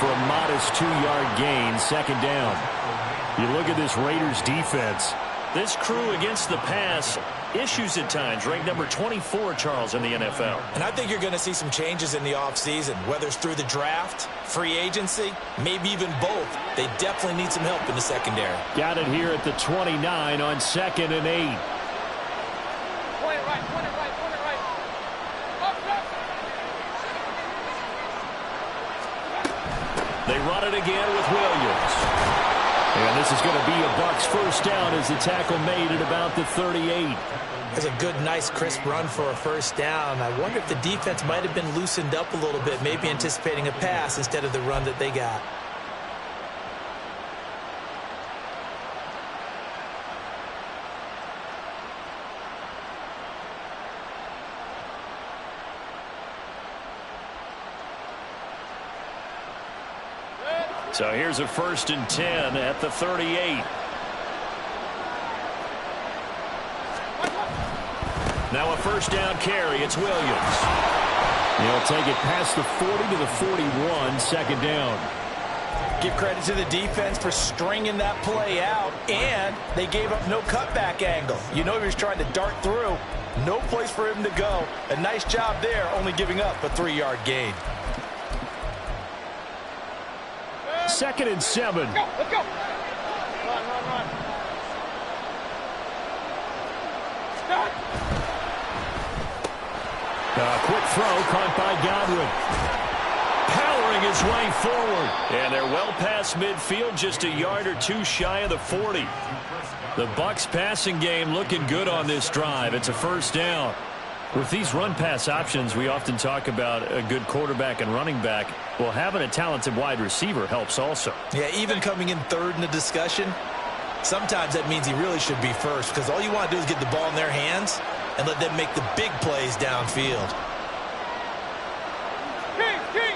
for a modest 2-yard gain, second down. You look at this Raiders defense. This crew against the pass, issues at times, ranked number 24, Charles, in the NFL. And I think you're going to see some changes in the offseason, whether it's through the draft, free agency, maybe even both. They definitely need some help in the secondary. Got it here at the 29 on 2nd and 8. Point it right, point it right, point it right. They run it again with Williams. And this is going to be a Bucs first down as the tackle made at about the 38. That's a good, nice, crisp run for a first down. I wonder if the defense might have been loosened up a little bit, maybe anticipating a pass instead of the run that they got. So here's a 1st and 10 at the 38. Now a first down carry. It's Williams. He'll take it past the 40 to the 41, second down. Give credit to the defense for stringing that play out, and they gave up no cutback angle. You know he was trying to dart through. No place for him to go. A nice job there, only giving up a 3-yard gain. 2nd and 7. Let's go. Run. Start. Quick throw caught by Godwin. Powering his way forward. And they're well past midfield, just a yard or two shy of the 40. The Bucs passing game looking good on this drive. It's a first down. With these run-pass options, we often talk about a good quarterback and running back. Well, having a talented wide receiver helps also. Yeah, even coming in third in the discussion, sometimes that means he really should be first, because all you want to do is get the ball in their hands and let them make the big plays downfield. King.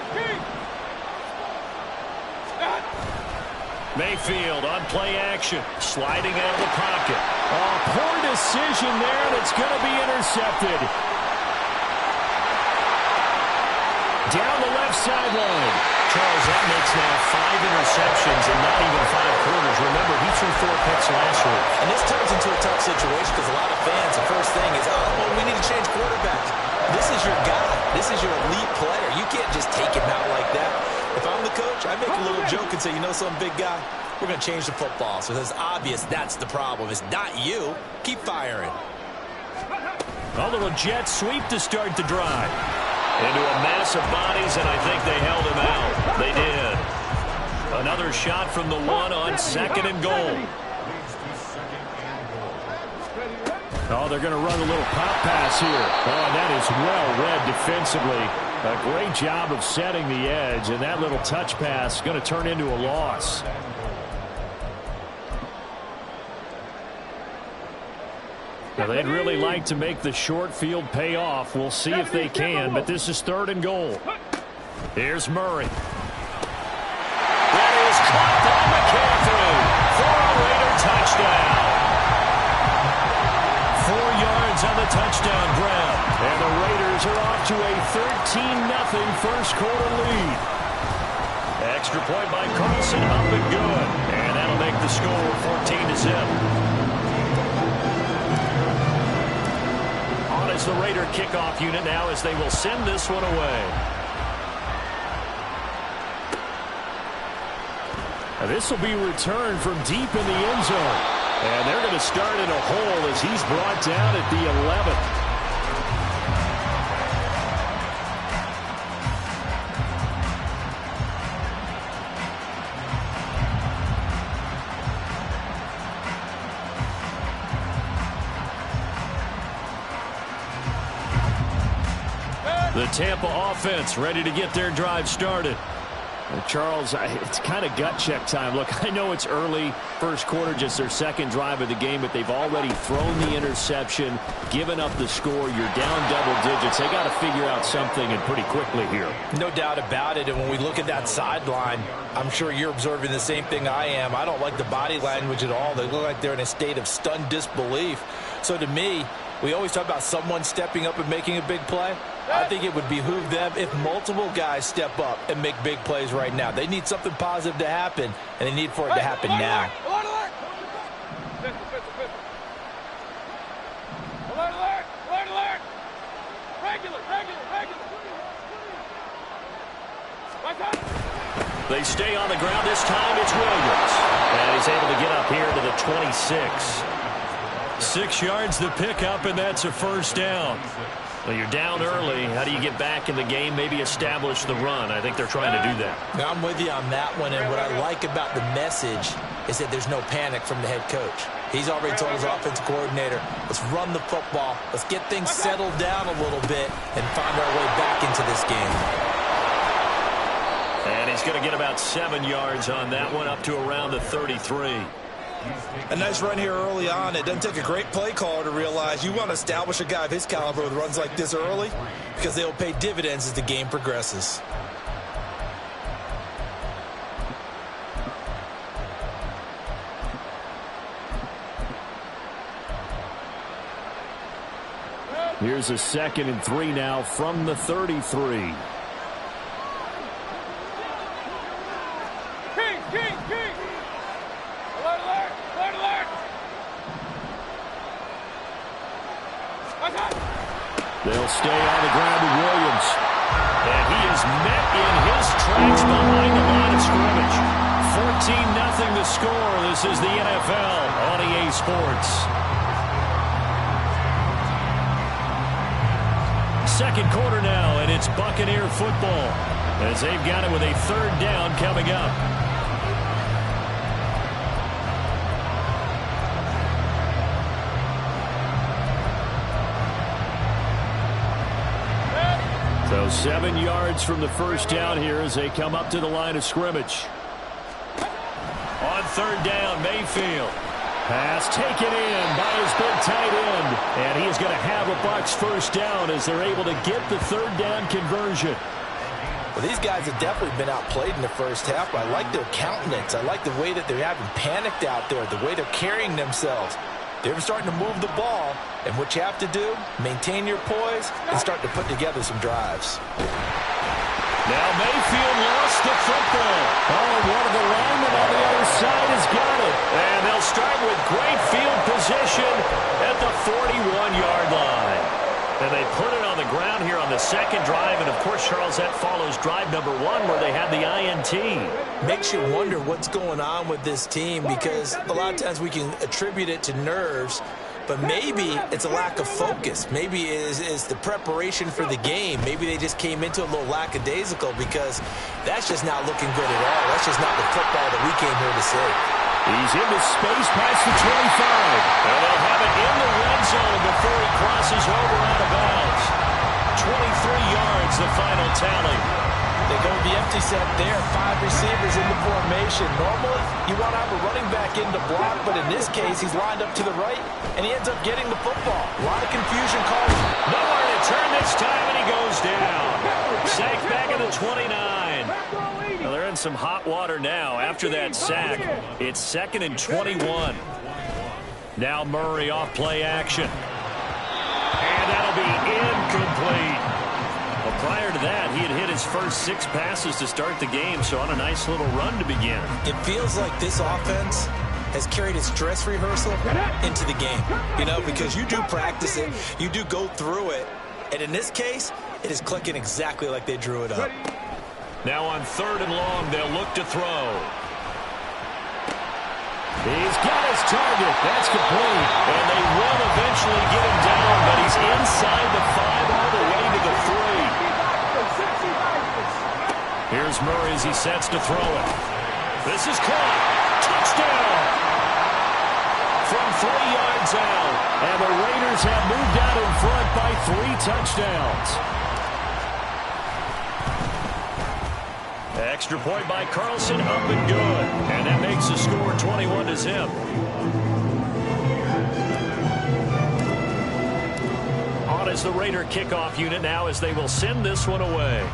Mayfield on play action, sliding out of the pocket. Oh, poor decision there, and it's going to be intercepted. Down the left sideline. Charles, that makes now 5 interceptions in not even 5 quarters. Remember, he threw 4 picks last week. And this turns into a tough situation because a lot of fans, the first thing is, we need to change quarterbacks. This is your guy. This is your elite player. You can't just take him out like that. If I'm the coach, I make a little joke and say, you know some big guy, we're going to change the football. So it's obvious that's the problem. It's not you. Keep firing. A little jet sweep to start the drive. Into a mass of bodies, and I think they held him out. They did. Another shot from the 1 on 2nd and goal. Oh, they're going to run a little pop pass here. Oh, and that is well read defensively. A great job of setting the edge, and that little touch pass is going to turn into a loss. Now, they'd really like to make the short field pay off. We'll see if they can, but this is 3rd and goal. Here's Murray. That is caught by McCaffrey for a Raider touchdown. 4 yards on the touchdown grab. And the Raiders are off to a 13-0 first quarter lead. Extra point by Carlson, up and good. And that'll make the score 14-0. As the Raider kickoff unit now, as they will send this one away. Now this will be returned from deep in the end zone. And they're going to start in a hole as he's brought down at the 11th. The Tampa offense ready to get their drive started. Charles, it's kind of gut check time. Look, I know it's early, first quarter, just their second drive of the game, but they've already thrown the interception, given up the score. You're down double digits. They got to figure out something, and pretty quickly here. No doubt about it, and when we look at that sideline, I'm sure you're observing the same thing I am. I don't like the body language at all. They look like they're in a state of stunned disbelief. So to me, We always talk about someone stepping up and making a big play. I think it would behoove them if multiple guys step up and make big plays right now. They need something positive to happen, and they need for it to happen now. They stay on the ground. This time it's Williams. And he's able to get up here to the 26. 6 yards the pickup, and that's a first down. Well, you're down early. How do you get back in the game? Maybe establish the run. I think they're trying to do that. Now, I'm with you on that one, and what I like about the message is that there's no panic from the head coach. He's already told his offensive coordinator, let's run the football, let's get things settled down a little bit and find our way back into this game. And he's going to get about 7 yards on that one, up to around the 33. A nice run here early on. It doesn't take a great play caller to realize you want to establish a guy of his caliber with runs like this early because they'll pay dividends as the game progresses. Here's a 2nd and 3 now from the 33. They'll stay on the ground with Williams. And he is met in his tracks behind the line of scrimmage. 14-0 the score. This is the NFL on EA Sports. Second quarter now, and it's Buccaneer football as they've got it with a 3rd down coming up. So 7 yards from the first down here as they come up to the line of scrimmage. On 3rd down, Mayfield. Pass taken in by his big tight end. And he is going to have a Bucs first down as they're able to get the 3rd down conversion. Well, these guys have definitely been outplayed in the first half, but I like their countenance. I like the way that they're having panicked out there, the way they're carrying themselves. They're starting to move the ball, and what you have to do, maintain your poise and start to put together some drives. Now Mayfield lost the football. Oh, one of the linemen on the other side has got it. And they'll start with great field position at the 41-yard line. And they put it on the ground here on the 2nd drive. And, of course, Charles, that follows drive number 1 where they had the INT. Makes you wonder what's going on with this team because a lot of times we can attribute it to nerves, but maybe it's a lack of focus. Maybe it is the preparation for the game. Maybe they just came into a little lackadaisical because that's just not looking good at all. That's just not the football that we came here to see. He's into space past the 25. And they'll have it in the red zone before he crosses over out of bounds. 23 yards, the final tally. They go with the empty set there. 5 receivers in the formation. Normally, you want to have a running back in to block, but in this case, he's lined up to the right, and he ends up getting the football. A lot of confusion caused. Nowhere to turn this time, and he goes down. Sacked back at the 29. Well, they're in some hot water now after that sack. It's 2nd and 21. Now Murray off play action. And that'll be incomplete. Well, prior to that, he had hit his first 6 passes to start the game, so on a nice little run to begin. It feels like this offense has carried its dress rehearsal into the game, you know, because you do practice it, you do go through it, and in this case, it is clicking exactly like they drew it up. Now on 3rd and long, they'll look to throw. He's got his target. That's complete. And they will eventually get him down, but he's inside the 5 all the way to the 3. Here's Murray as he sets to throw it. This is caught. Touchdown! From 3 yards out. And the Raiders have moved out in front by 3 touchdowns. Extra point by Carlson, up and good. And that makes the score 21-0. On is the Raider kickoff unit now as they will send this one away.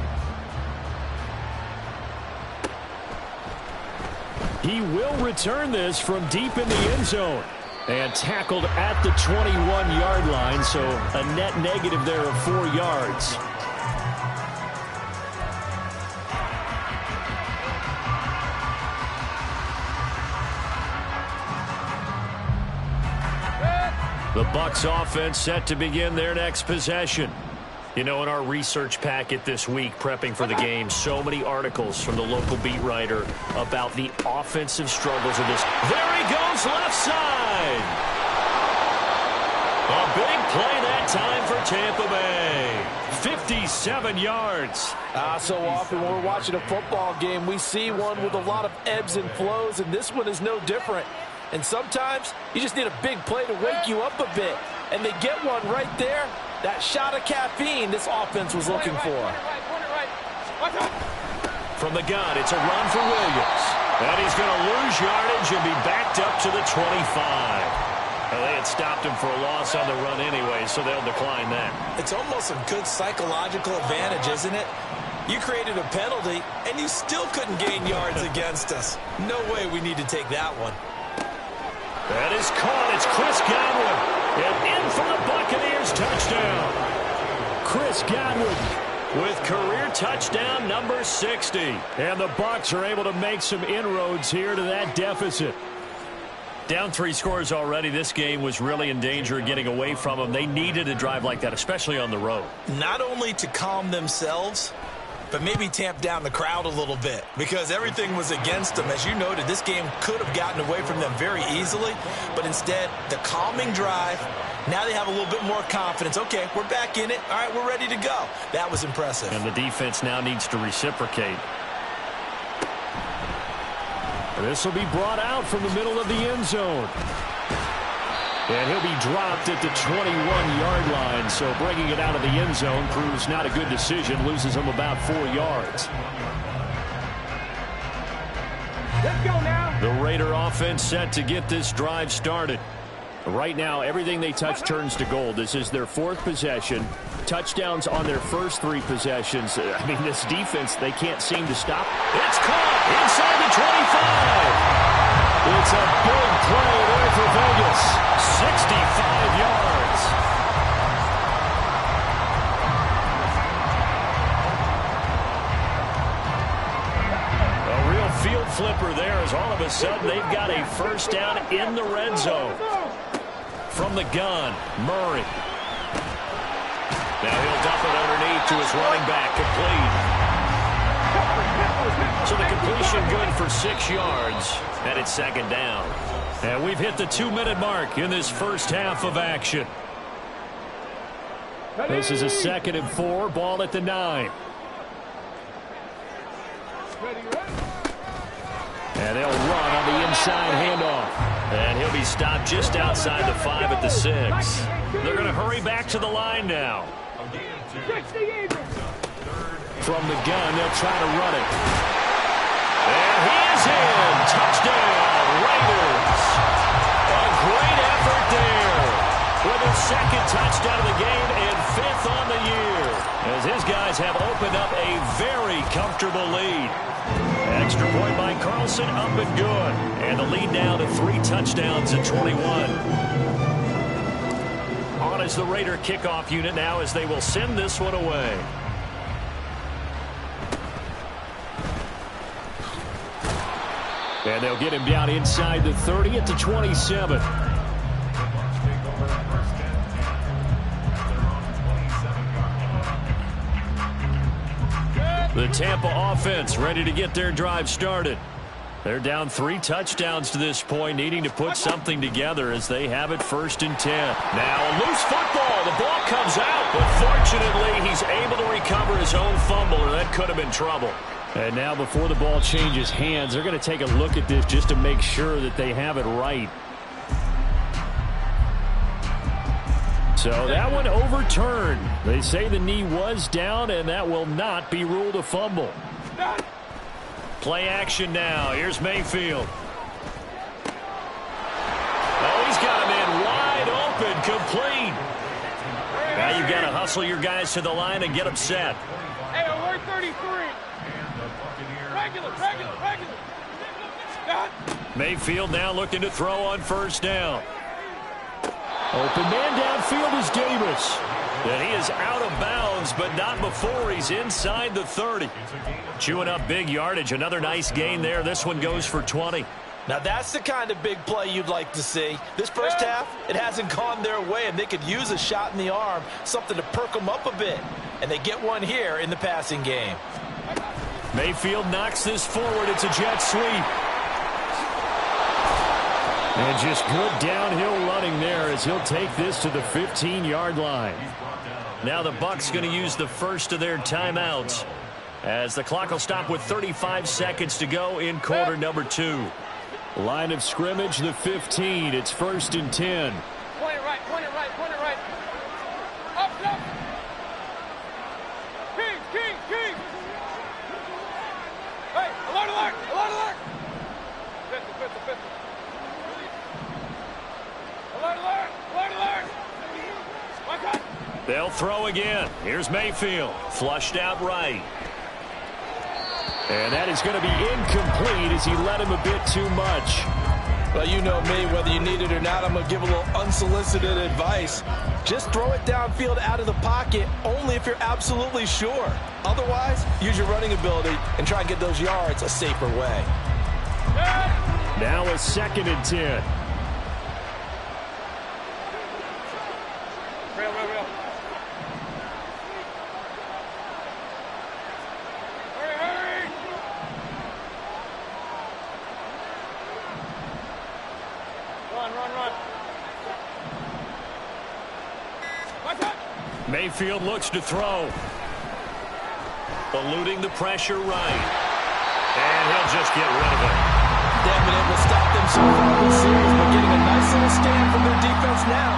He will return this from deep in the end zone. And tackled at the 21-yard line, so a net negative there of 4 yards. The Bucs offense set to begin their next possession. You know, in our research packet this week, prepping for the game, so many articles from the local beat writer about the offensive struggles of this. There he goes, left side. A big play that time for Tampa Bay. 57 yards. So often when we're watching a football game, we see one with a lot of ebbs and flows, and this one is no different. And sometimes you just need a big play to wake you up a bit. And they get one right there. That shot of caffeine this offense was looking for. From the gun, it's a run for Williams. And he's going to lose yardage and be backed up to the 25. Well, they had stopped him for a loss on the run anyway, so they'll decline that. It's almost a good psychological advantage, isn't it? You created a penalty, and you still couldn't gain yards against us. No way we need to take that one. That is caught. It's Chris Godwin. And in for the Buccaneers touchdown. Chris Godwin with career touchdown number 60. And the Bucs are able to make some inroads here to that deficit. Down 3 scores already. This game was really in danger of getting away from them. They needed a drive like that, especially on the road. Not only to calm themselves, but maybe tamp down the crowd a little bit because everything was against them. As you noted, this game could have gotten away from them very easily, but instead, the calming drive, now they have a little bit more confidence. Okay, we're back in it. All right, we're ready to go. That was impressive. And the defense now needs to reciprocate. This will be brought out from the middle of the end zone. And he'll be dropped at the 21-yard line, so bringing it out of the end zone proves not a good decision, loses him about 4 yards. Let's go now. The Raider offense set to get this drive started. Right now, everything they touch turns to gold. This is their 4th possession. Touchdowns on their first 3 possessions. I mean, this defense, they can't seem to stop. It's caught inside the 25. It's a big play there for Vegas. 65 yards. A real field flipper there as all of a sudden they've got a first down in the red zone. From the gun, Murray. Now he'll dump it underneath to his running back, complete. So the completion good for 6 yards, and it's 2nd down. And we've hit the 2-minute mark in this first half of action. This is a 2nd and 4, ball at the 9. And they'll run on the inside handoff. And he'll be stopped just outside the 5 at the 6. They're going to hurry back to the line now. From the gun, they'll try to run it. And he is in. Touchdown, Raiders. A great effort there. With his 2nd touchdown of the game and 5th on the year. As his guys have opened up a very comfortable lead. Extra point by Carlson, up and good. And the lead now to 3 touchdowns at 21. On is the Raider kickoff unit now as they will send this one away. And they'll get him down inside the 30 at the 27. The Tampa offense ready to get their drive started. They're down 3 touchdowns to this point, needing to put something together as they have it 1st and 10. Now a loose football. The ball comes out, but fortunately he's able to recover his own fumble, or that could have been trouble. And now before the ball changes hands, they're going to take a look at this just to make sure that they have it right. So that one overturned. They say the knee was down, and that will not be ruled a fumble. Play action now. Here's Mayfield. Oh, he's got him in wide open, complete. Now you've got to hustle your guys to the line and get them set. Hey, we're 33. Regular. Mayfield now looking to throw on 1st down. Open man downfield is Davis. And he is out of bounds, but not before he's inside the 30. Chewing up big yardage. Another nice gain there. This one goes for 20. Now that's the kind of big play you'd like to see. This first half, it hasn't gone their way, and they could use a shot in the arm, something to perk them up a bit. And they get one here in the passing game. Mayfield knocks this forward. It's a jet sweep. And just good downhill running there as he'll take this to the 15-yard line. Now the Bucs going to use the first of their timeouts as the clock will stop with 35 seconds to go in quarter number 2. Line of scrimmage, the 15. It's 1st and 10. Point it right, point it right, point it right. Up, up. King. Hey, alert, alert, alert, alert. Pistol. Alert, alert, alert, alert. Watch out. They'll throw again. Here's Mayfield. Flushed out right. And that is going to be incomplete as he led him a bit too much. Well, you know me, whether you need it or not, I'm going to give a little unsolicited advice. Just throw it downfield out of the pocket only if you're absolutely sure. Otherwise, use your running ability and try and get those yards a safer way. Now a 2nd and 10. Real. Hurry. Run. Watch out. Mayfield looks to throw. Eluding the pressure right. And he'll just get rid of it. They haven't been able to stop them so far this series, but getting a nice little stand from their defense now.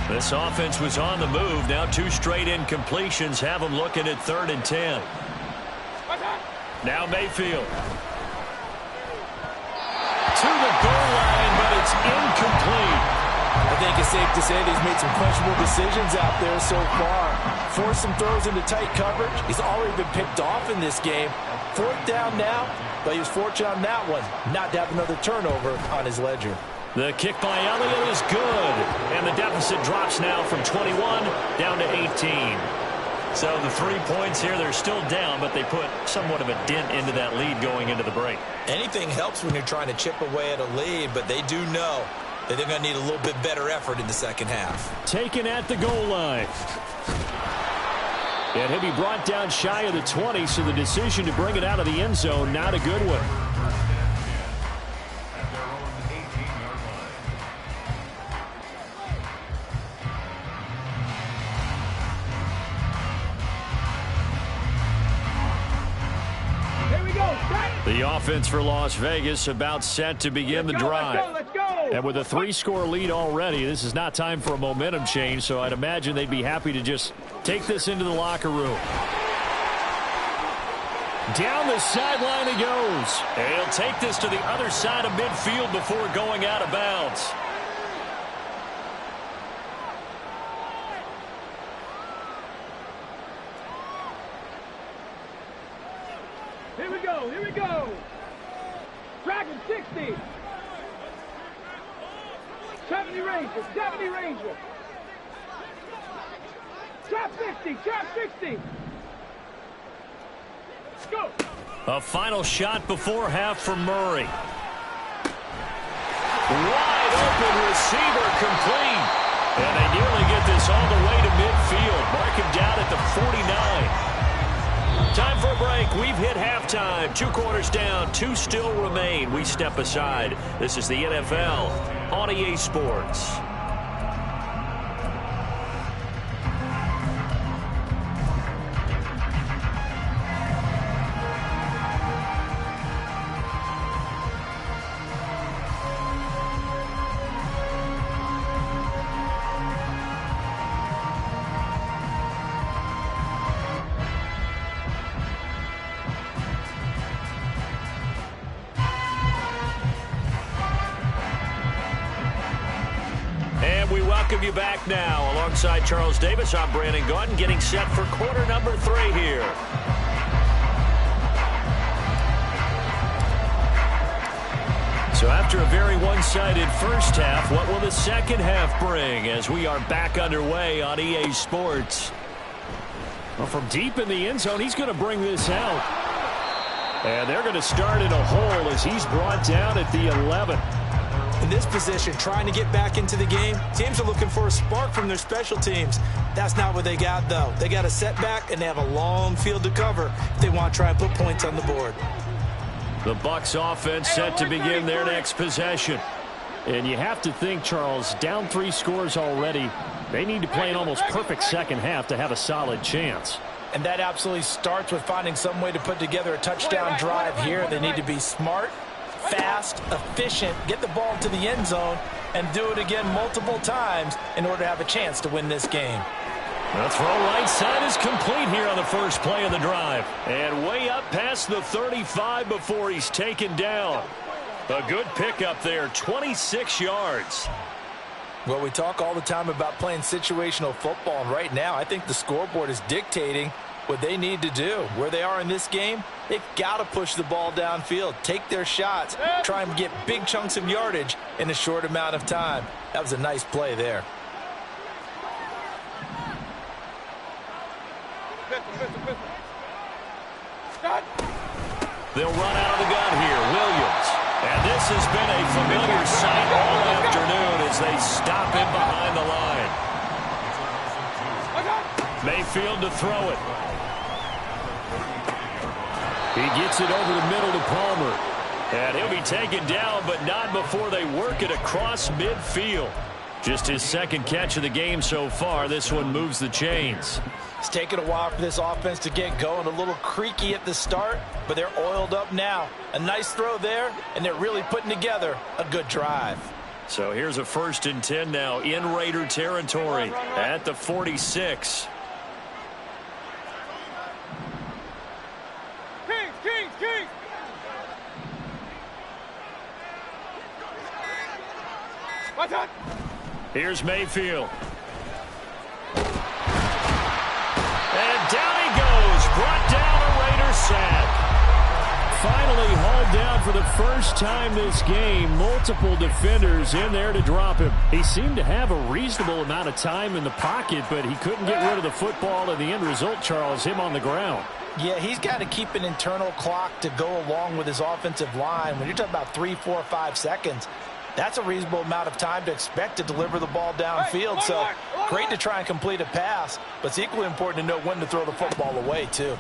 This offense was on the move. Now 2 straight incompletions have them looking at 3rd and 10. Now Mayfield. To the goal line, but it's incomplete. I think it's safe to say that he's made some questionable decisions out there so far. Forced some throws into tight coverage. He's already been picked off in this game. 4th down now, but he was fortunate on that one not to have another turnover on his ledger. The kick by Elliott is good. And the deficit drops now from 21 down to 18. So the 3 points here, they're still down, but they put somewhat of a dent into that lead going into the break. Anything helps when you're trying to chip away at a lead, but they do know that they're going to need a little bit better effort in the second half. Taken at the goal line. And he'll be brought down shy of the 20, so the decision to bring it out of the end zone, not a good one. The offense for Las Vegas about set to begin the drive. Let's go. And with a 3-score lead already, this is not time for a momentum change, so I'd imagine they'd be happy to just take this into the locker room. Down the sideline he goes. And he'll take this to the other side of midfield before going out of bounds. Here we go. Dragon 60. 70 Ranger. Trap 60. Let's go. A final shot before half for Murray. Wide open receiver complete. And they nearly get this all the way to midfield. Mark him down at the 49. Time for a break. We've hit halftime. 2 quarters down. 2 still remain. We step aside. This is the NFL on EA Sports. welcome you back now. Alongside Charles Davis, I'm Brandon Gaudin, getting set for quarter number 3 here. So after a very one-sided first half, what will the second half bring as we are back underway on EA Sports? Well, from deep in the end zone, he's going to bring this out. And they're going to start in a hole as he's brought down at the 11. In this position, trying to get back into the game, teams are looking for a spark from their special teams. That's not what they got, though. They got a setback, and they have a long field to cover if they want to try and put points on the board. The Bucs offense set to begin their next possession. And you have to think, Charles, down 3 scores already. They need to play an almost perfect second half to have a solid chance. And that absolutely starts with finding some way to put together a touchdown drive here. They need to be smart, fast, efficient, get the ball to the end zone, and do it again multiple times in order to have a chance to win this game. The throw right side is complete here on the first play of the drive. And way up past the 35 before he's taken down. A good pickup there, 26 yards. Well, we talk all the time about playing situational football, and right now I think the scoreboard is dictating what they need to do. Where they are in this game, they've got to push the ball downfield, take their shots, try and get big chunks of yardage in a short amount of time. That was a nice play there. They'll run out of the gun here. Williams. And this has been a familiar sight all afternoon as they stop him behind the line. Mayfield to throw it. He gets it over the middle to Palmer. And he'll be taken down, but not before they work it across midfield. Just his second catch of the game so far. This one moves the chains. It's taken a while for this offense to get going. A little creaky at the start, but they're oiled up now. A nice throw there, and they're really putting together a good drive. So here's a 1st and 10 now in Raider territory at the 46. Kings! Watch out! Here's Mayfield. And down he goes. Brought down a Raider sack. Finally hauled down for the first time this game. Multiple defenders in there to drop him. He seemed to have a reasonable amount of time in the pocket, but he couldn't get rid of the football, and the end result, Charles, him on the ground. Yeah, he's got to keep an internal clock to go along with his offensive line. When you're talking about 3, 4, 5 seconds, that's a reasonable amount of time to expect to deliver the ball downfield. So great to try and complete a pass, but it's equally important to know when to throw the football away, too.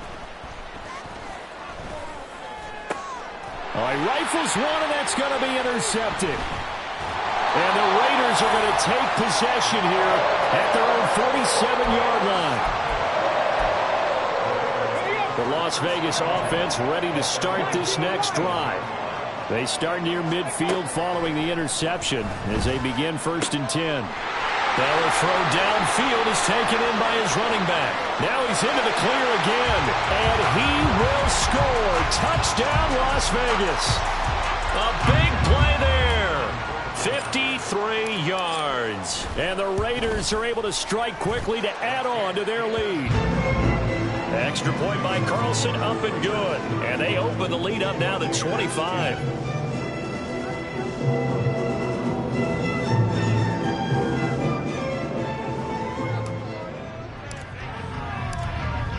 All right, rifles one, and that's going to be intercepted. And the Raiders are going to take possession here at their own 47-yard line. The Las Vegas offense ready to start this next drive. They start near midfield following the interception as they begin 1st and 10. Now a throw downfield is taken in by his running back. Now he's into the clear again, and he will score. Touchdown, Las Vegas. A big play there. 53 yards. And the Raiders are able to strike quickly to add on to their lead. Extra point by Carlson, up and good. And they open the lead up now to 25.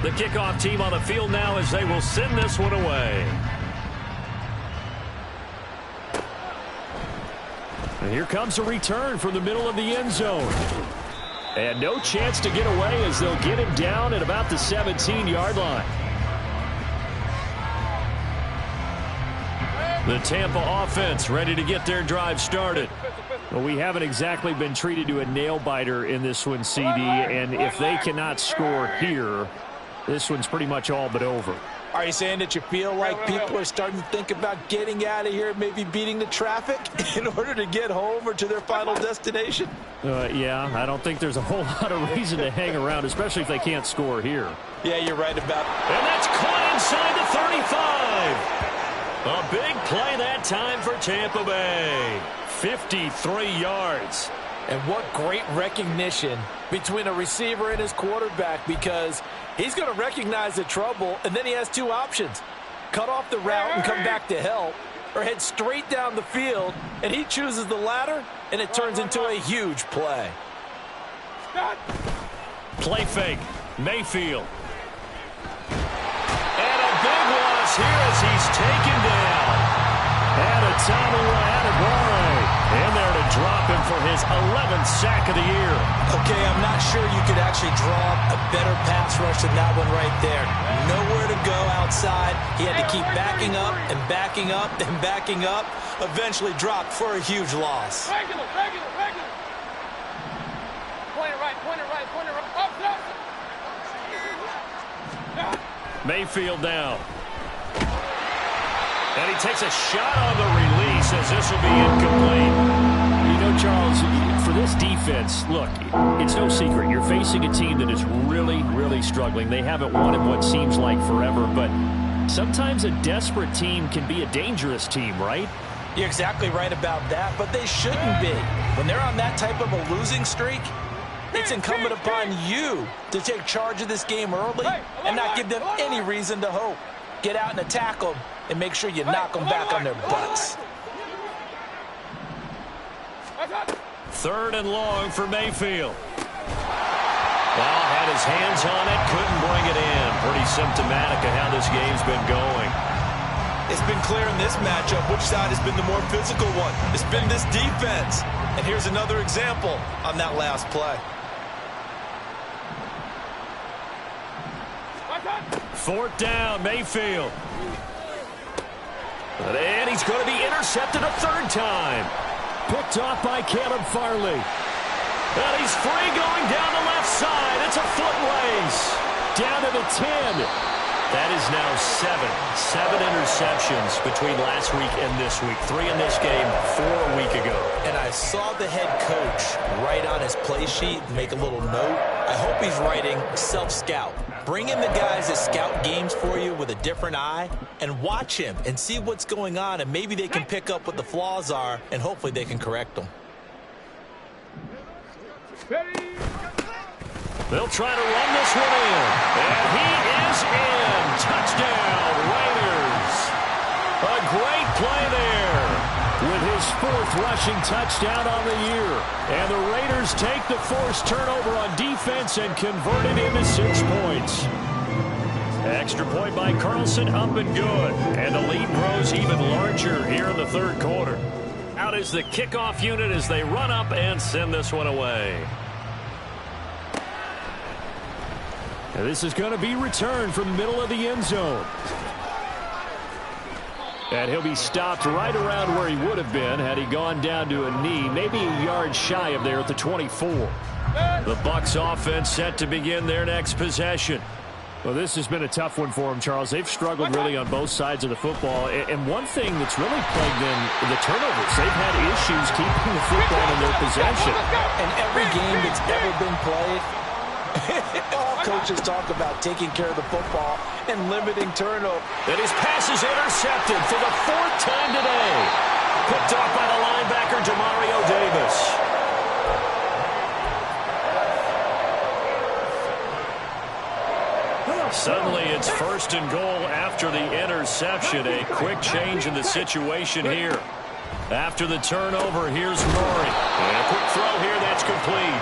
The kickoff team on the field now as they will send this one away. And here comes a return from the middle of the end zone. And no chance to get away as they'll get him down at about the 17-yard line. The Tampa offense ready to get their drive started. Well, we haven't exactly been treated to a nail-biter in this one, CD, and if they cannot score here, this one's pretty much all but over. Are you saying that you feel like people are starting to think about getting out of here, maybe beating the traffic in order to get home or to their final destination? Yeah, I don't think there's a whole lot of reason to hang around, especially if they can't score here. Yeah, you're right about it. And that's caught inside the 35. A big play that time for Tampa Bay. 53 yards. And what great recognition between a receiver and his quarterback, because he's going to recognize the trouble, and then he has two options. Cut off the route and come back to help, or head straight down the field, and he chooses the latter, and it turns into a huge play. Play fake. Mayfield. And a big loss here as he's taken down. And a Adebawore in there to drop him for his 11th sack of the year. Okay, I'm not sure you could actually draw a better pass rush than that one right there. Nowhere to go outside. He had to keep backing up and backing up and backing up. Eventually dropped for a huge loss. Regular. Point it right. Up. Mayfield down. And he takes a shot on the release as this will be incomplete. You know, Charles, for this defense, look, it's no secret. You're facing a team that is really, really struggling. They haven't won in what seems like forever, but sometimes a desperate team can be a dangerous team, right? You're exactly right about that, but they shouldn't be. When they're on that type of a losing streak, it's incumbent upon you to take charge of this game early and not give them any reason to hope. Get out and attack them and make sure you knock them back on their butts. 3rd and long for Mayfield. Well, had his hands on it, couldn't bring it in. Pretty symptomatic of how this game's been going. It's been clear in this matchup which side has been the more physical one. It's been this defense. And here's another example on that last play. 4th down, Mayfield. And he's going to be intercepted a 3rd time. Picked off by Caleb Farley. And he's free going down the left side. It's a foot race. Down to the 10. That is now 7 interceptions between last week and this week. 3 in this game, 4 a week ago. And I saw the head coach write on his play sheet, make a little note. I hope he's writing self-scout. Bring in the guys that scout games for you with a different eye and watch him and see what's going on, and maybe they can pick up what the flaws are, and hopefully they can correct them. They'll try to run this one in. And he is in. Touchdown, Raiders. A great play there with his 4th rushing touchdown on the year. And the Raiders take the forced turnover on defense and convert it into 6 points. Extra point by Carlson, up and good. And the lead grows even larger here in the 3rd quarter. Out is the kickoff unit as they run up and send this one away. And this is going to be returned from the middle of the end zone. And he'll be stopped right around where he would have been had he gone down to a knee, maybe a yard shy of there at the 24. The Bucs offense set to begin their next possession. Well, this has been a tough one for them, Charles. They've struggled really on both sides of the football. And one thing that's really plagued them, the turnovers. They've had issues keeping the football in their possession. And every game that's ever been played, all coaches talk about taking care of the football and limiting turnover. And his pass is intercepted for the 4th time today. Picked off by the linebacker, Demario Davis. Suddenly it's 1st and goal after the interception. A quick change in the situation here. After the turnover, here's Murray. And a quick throw here that's complete.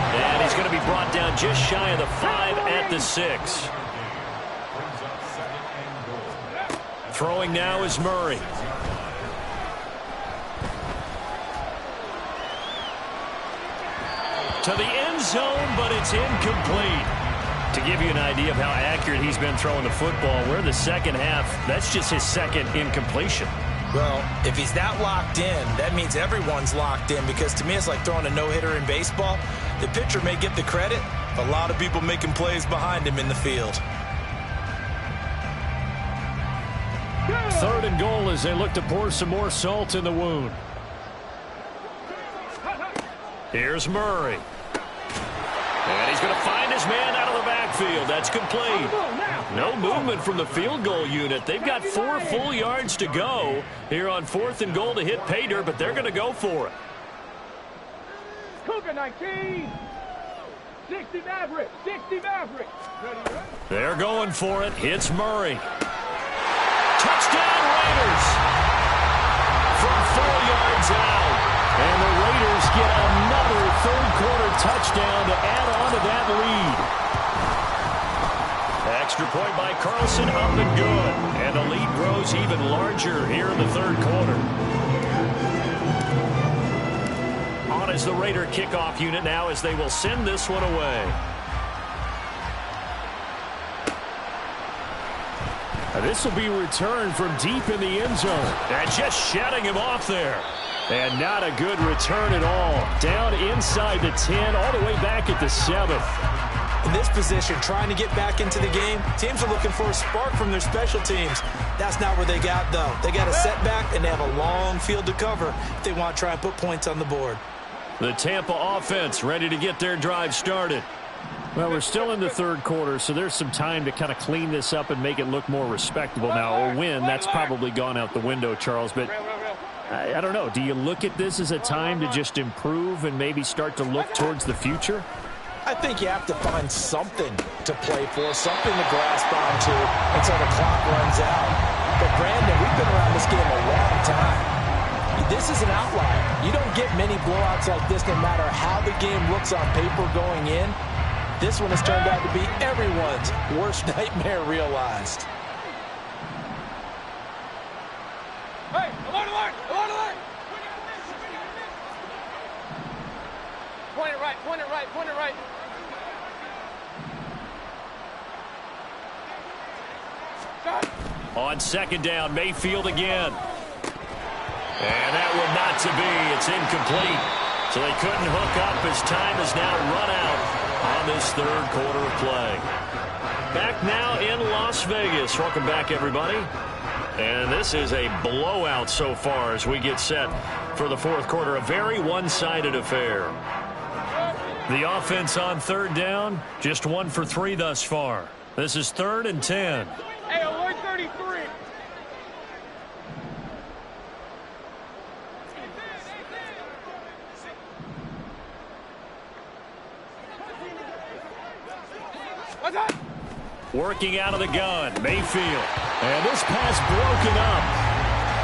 And he's going to be brought down just shy of the 5 at the 6. Throwing now is Murray. To the end zone, but it's incomplete. To give you an idea of how accurate he's been throwing the football, we're in the 2nd half. That's just his 2nd incompletion. Well, if he's that locked in, that means everyone's locked in, because to me it's like throwing a no-hitter in baseball. The pitcher may get the credit, but a lot of people making plays behind him in the field. 3rd and goal as they look to pour some more salt in the wound. Here's Murray. And he's going to find his man out of the backfield. That's complete. No movement from the field goal unit. They've got 4 full yards to go here on 4th and goal to hit pay dirt, but they're going to go for it. Cougar 19. 60 Maverick. 60 Maverick. They're going for it. Hits Murray. Touchdown Raiders from 4 yards out. And the Raiders get another third-quarter touchdown to add on to that lead. Extra point by Carlson, up and good. And the lead grows even larger here in the third quarter. On is the Raider kickoff unit now as they will send this one away. This will be returned from deep in the end zone. And just shutting him off there. And not a good return at all. Down inside the 10, all the way back at the 7. In this position, trying to get back into the game, teams are looking for a spark from their special teams. That's not where they got, though. They got a setback, and they have a long field to cover if they want to try and put points on the board. The Tampa offense ready to get their drive started. Well, we're still in the third quarter, so there's some time to kind of clean this up and make it look more respectable. Now, a win, that's probably gone out the window, Charles, but I don't know. Do you look at this as a time to just improve and maybe start to look towards the future? I think you have to find something to play for, something to grasp onto until the clock runs out. But, Brandon, we've been around this game a long time. This is an outlier. You don't get many blowouts like this no matter how the game looks on paper going in. This one has turned out to be everyone's worst nightmare realized. Hey, alert, alert, alert, alert. Point it right, point it right, point it right. Shot. On second down, Mayfield again. And that would not to be. It's incomplete. So they couldn't hook up as time has now run out on this third quarter of play. Back now in Las Vegas. Welcome back, everybody. And this is a blowout so far as we get set for the fourth quarter. A very one-sided affair. The offense on third down, just 1 for 3 thus far. This is 3rd and 10. Hey, alert 33. What's that? Working out of the gun, Mayfield. And this pass broken up.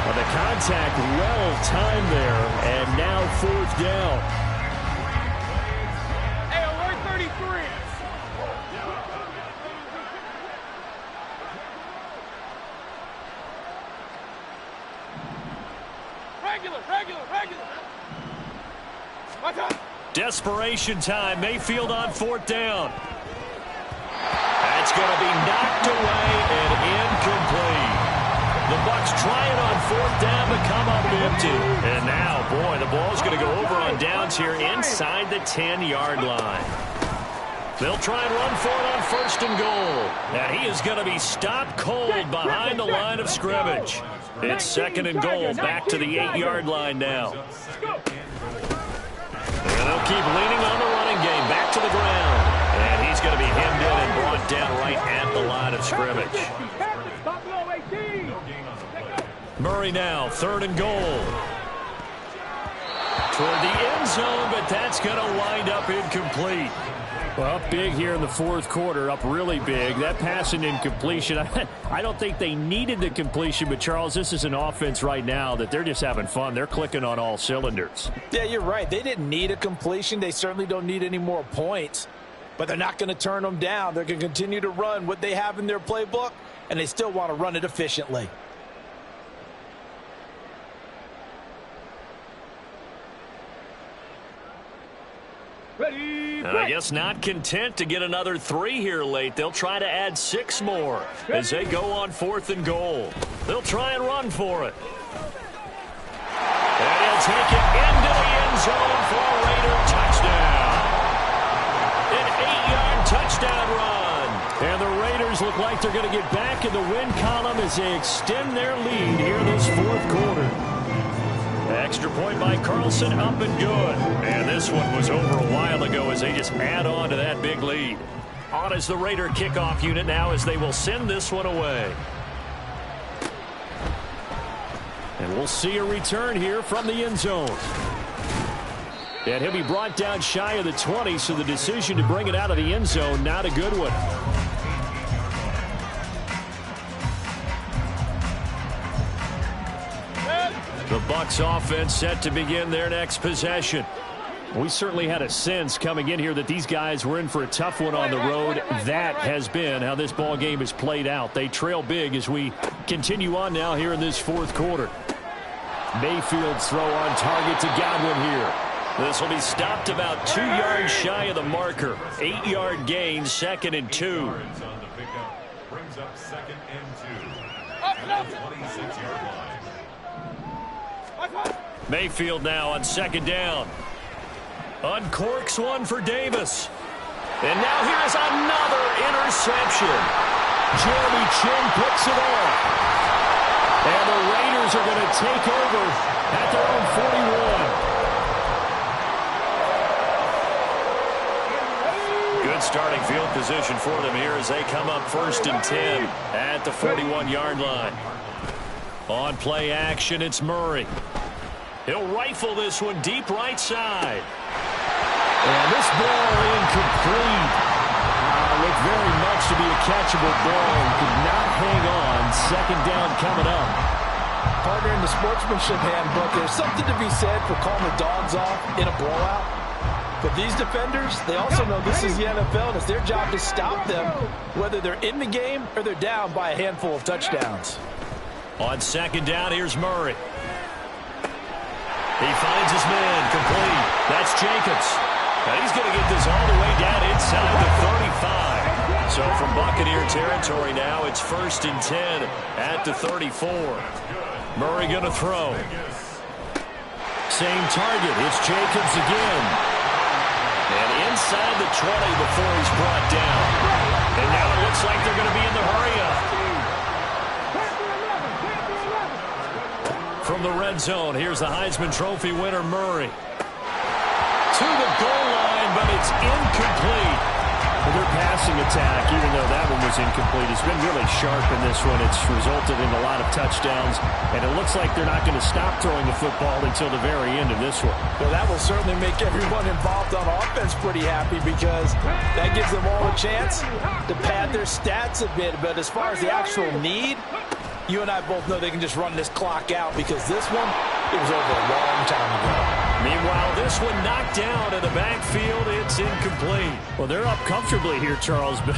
Well, the contact well-timed there, and now 4th down. Hey, alert 33. Regular. What's up? Desperation time, Mayfield on 4th down. That's going to be knocked away and incomplete. The Bucs trying on 4th down to come up empty. And now, boy, the ball's going to go over on downs here inside the 10-yard line. They'll try and run for it on 1st and goal. And he is going to be stopped cold behind the line of scrimmage. It's 2nd and goal, back to the 8-yard line now. And they'll keep leaning on the running game, back to the ground. And he's going to be hemmed in and brought down right at the line of scrimmage. Murray now, 3rd and goal. Toward the end zone, but that's going to wind up incomplete. Well, up big here in the fourth quarter, up really big. That pass and incompletion, I don't think they needed the completion, but, Charles, this is an offense right now that they're just having fun. They're clicking on all cylinders. Yeah, you're right. They didn't need a completion. They certainly don't need any more points, but they're not going to turn them down. They're going to continue to run what they have in their playbook, and they still want to run it efficiently. Ready, And I guess not content to get another 3 here late. They'll try to add 6 more as they go on 4th and goal. They'll try and run for it. And he'll take it into the end zone for a Raider touchdown. An 8-yard touchdown run. And the Raiders look like they're going to get back in the win column as they extend their lead here in this fourth quarter. Extra point by Carlson, up and good. And this one was over a while ago as they just add on to that big lead. On is the Raider kickoff unit now as they will send this one away. And we'll see a return here from the end zone. And he'll be brought down shy of the 20, so the decision to bring it out of the end zone, not a good one. The Bucs offense set to begin their next possession. We certainly had a sense coming in here that these guys were in for a tough one on the road. That has been how this ball game has played out. They trail big as we continue on now here in this fourth quarter. Mayfield's throw on target to Godwin here. This will be stopped about 2 yards shy of the marker. 8-yard gain, 2nd and 2. Brings up 2nd and 2. 26-yard line. Mayfield now on 2nd down. Uncorks one for Davis. And now here's another interception. Jeremy Chin picks it off. And the Raiders are going to take over at their own 41. Good starting field position for them here as they come up 1st and 10 at the 41-yard line. On play action, it's Murray. He'll rifle this one deep right side. And this ball incomplete. Looked very much to be a catchable ball. Could not hang on. 2nd down coming up. Partner, in the sportsmanship handbook, there's something to be said for calling the dogs off in a blowout. But these defenders, they also know this is the NFL, and it's their job to stop them, whether they're in the game or they're down by a handful of touchdowns. On 2nd down, here's Murray. He finds his man, complete. That's Jacobs. And he's going to get this all the way down inside the 35. So from Buccaneer territory now, it's 1st and 10 at the 34. Murray going to throw. Same target. It's Jacobs again. And inside the 20 before he's brought down. And now it looks like they're going to be in the hurry-up. From the red zone, here's the Heisman Trophy winner, Murray. To the goal line, but it's incomplete. Well, their passing attack, even though that one was incomplete, has been really sharp in this one. It's resulted in a lot of touchdowns, and it looks like they're not going to stop throwing the football until the very end of this one. Well, that will certainly make everyone involved on offense pretty happy because that gives them all a chance to pad their stats a bit. But as far as the actual need, you and I both know they can just run this clock out because this one, it was over a long time ago. Meanwhile, this one knocked down in the backfield. It's incomplete. Well, they're up comfortably here, Charles, but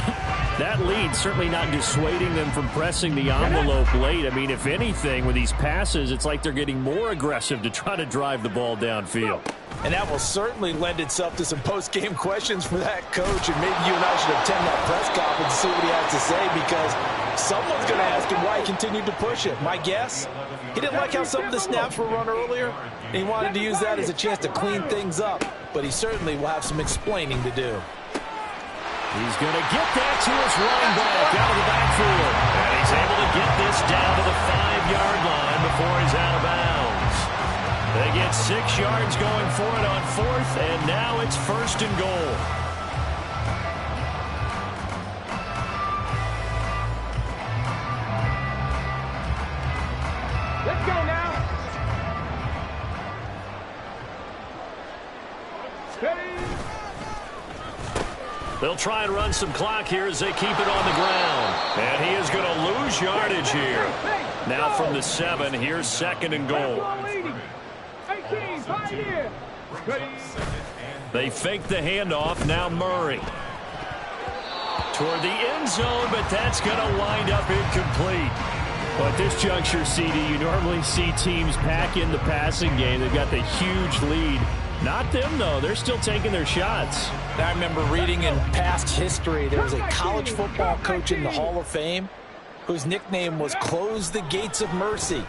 that lead certainly not dissuading them from pressing the envelope late. I mean, if anything, with these passes, it's like they're getting more aggressive to try to drive the ball downfield. And that will certainly lend itself to some post-game questions for that coach, and maybe you and I should attend that press conference and see what he has to say because someone's going to ask him why he continued to push it. My guess, he didn't like how some of the snaps were run earlier, and he wanted to use that as a chance to clean things up, but he certainly will have some explaining to do. He's going to get that to his running back out of the backfield. And he's able to get this down to the 5-yard line before he's out of bounds. They get 6 yards going for it on 4th, and now it's 1st and goal. Let's go now. Steady. They'll try and run some clock here as they keep it on the ground. And he is going to lose yardage here. Now from the 7, here's 2nd and goal. 18, Pioneer. They fake the handoff. Now Murray. Toward the end zone, but that's going to wind up incomplete. Well, at this juncture, CD, you normally see teams pack in the passing game. They've got the huge lead. Not them, though. They're still taking their shots. I remember reading in past history, there was a college football coach in the Hall of Fame whose nickname was Close the Gates of Mercy.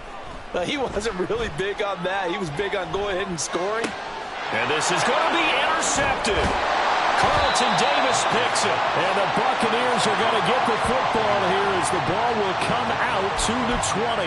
He wasn't really big on that. He was big on going ahead and scoring. And this is going to be intercepted. Carlton Davis picks it. And the Buccaneers are going to get the football here as the ball will come out to the 20.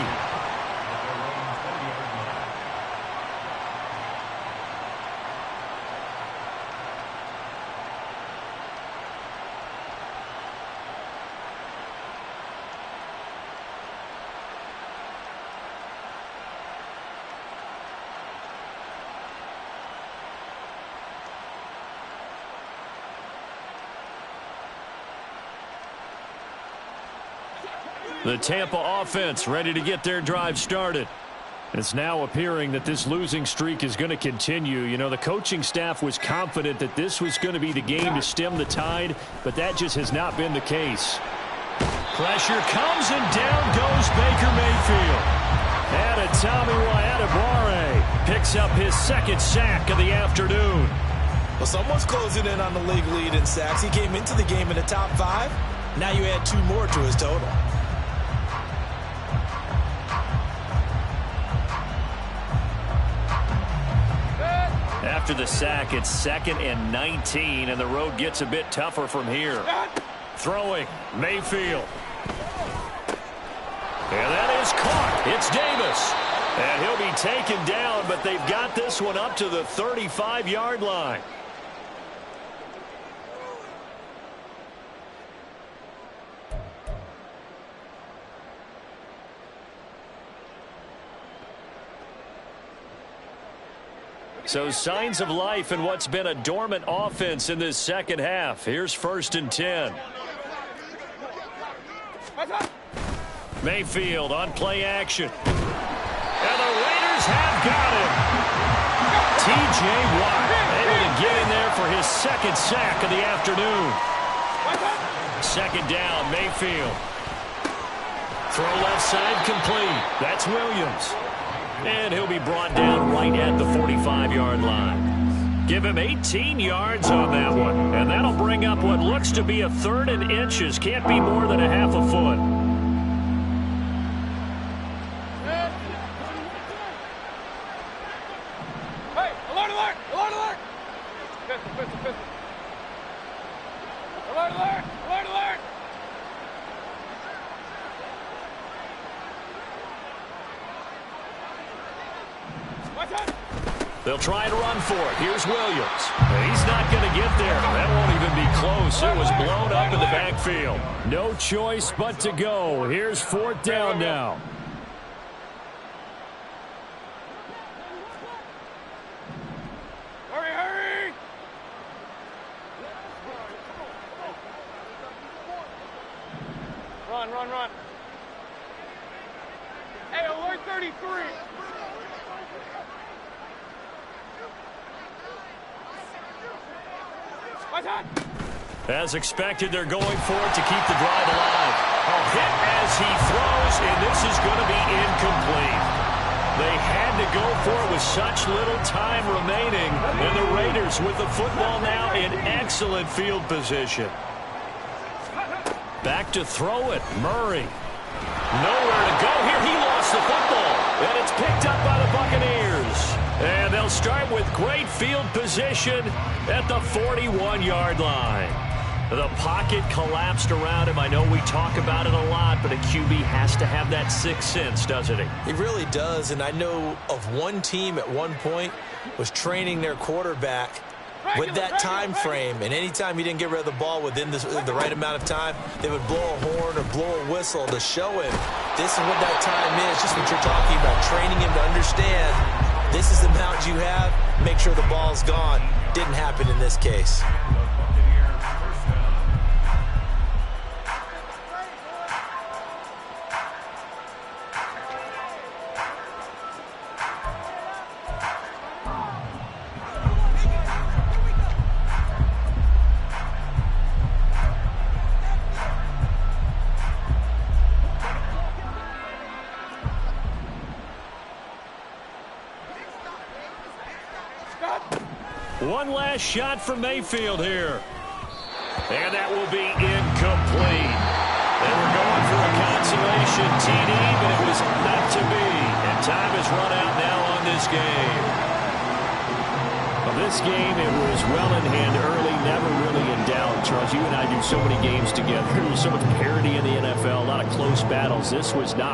The Tampa offense ready to get their drive started. It's now appearing that this losing streak is going to continue. You know, the coaching staff was confident that this was going to be the game to stem the tide, but that just has not been the case. Pressure comes, and down goes Baker Mayfield. And Tommy Adebawore picks up his second sack of the afternoon. Well, someone's closing in on the league lead in sacks. He came into the game in the top 5. Now you add 2 more to his total. After the sack, it's 2nd and 19, and the road gets a bit tougher from here. Throwing, Mayfield. And that is caught. It's Davis. And he'll be taken down, but they've got this one up to the 35-yard line. So signs of life in what's been a dormant offense in this second half. Here's 1st and 10. Mayfield on play action. And the Raiders have got him. T.J. Watt able to get in there for his second sack of the afternoon. 2nd down, Mayfield. Throw left side complete. That's Williams. And he'll be brought down right at the 45-yard line. Give him 18 yards on that one. And that'll bring up what looks to be a 3rd and inches. Can't be more than a half a foot. Hey, alert, alert, alert, alert. Pistol, pistol, pistol. Alert, alert, alert, alert. They'll try and run for it. Here's Williams. He's not going to get there. That won't even be close. It was blown up in the backfield. No choice but to go. Here's 4th down now. Hurry, hurry. Run, run, run. Hey, alert 33. As expected, they're going for it to keep the drive alive. A hit as he throws, and this is going to be incomplete. They had to go for it with such little time remaining, and the Raiders with the football now in excellent field position. Back to throw it, Murray. Nowhere to go here. He lost the football, and it's picked up by the Buccaneers. And they'll start with great field position at the 41-yard line. The pocket collapsed around him. I know we talk about it a lot, but a QB has to have that sixth sense, doesn't he? He really does, and I know of one team at one point was training their quarterback with that time frame, and anytime he didn't get rid of the ball within the right amount of time, they would blow a horn or blow a whistle to show him this is what that time is, just what you're talking about, training him to understand this is the amount you have, make sure the ball's gone. Didn't happen in this case. One last shot for Mayfield here. And that will be incomplete. They were going for a consolation TD, but it was not to be. And time has run out now on this game. Well, this game, it was well in hand early, never really in doubt. Charles, you and I do so many games together. There's so much parity in the NFL, a lot of close battles. This was not